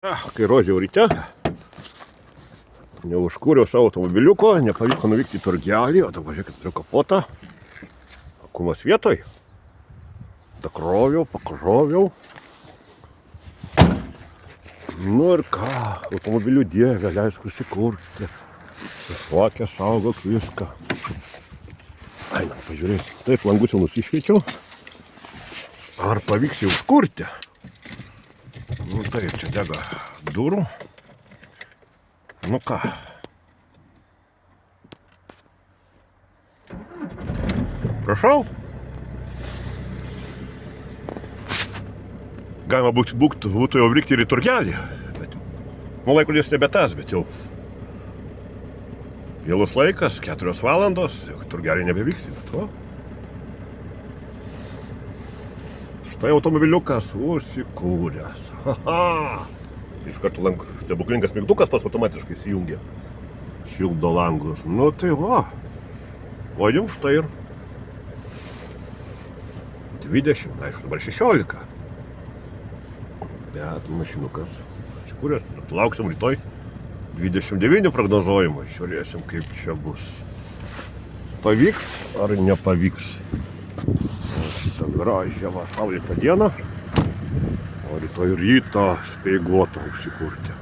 Kai rodžiau ryte, neužkūriau savo automobiliuko, nepavyko nuvykti į turgelį, o dabar pažiūrėkit, turiu kapotą, akumas vietoj, dakroviau, pakroviau. Nu ir ką, automobilių dievė, leisk užsikurti, susvakia, saugok viską. Einam, pažiūrėsim, taip, langus jau nusišveičiau, ar pavyks jau užkurti? Nu taip, čia dega durų. Nu ką. Prašau. Galima būtų jau vykti ir į turgelį. Nu laikrodis nebe tas, bet jau vėlus laikas, 4 valandos, turgelį nebevyksi, bet o. Štai automobiliukas užsikūręs. Iš karto stebuklingas mygtukas pas automatiškai įsijungia. Šildo langus. Nu tai va. O jums štai ir 20, aišku, dabar 16. Bet mašinukas užsikūręs. Lauksim rytoj 29 prognozuojimo. Žiūrėsim, kaip čia bus. Pavyks ar nepavyks. Šitą gražią saulėtą dieną, o rytoj rytą speiguotą užsikurti.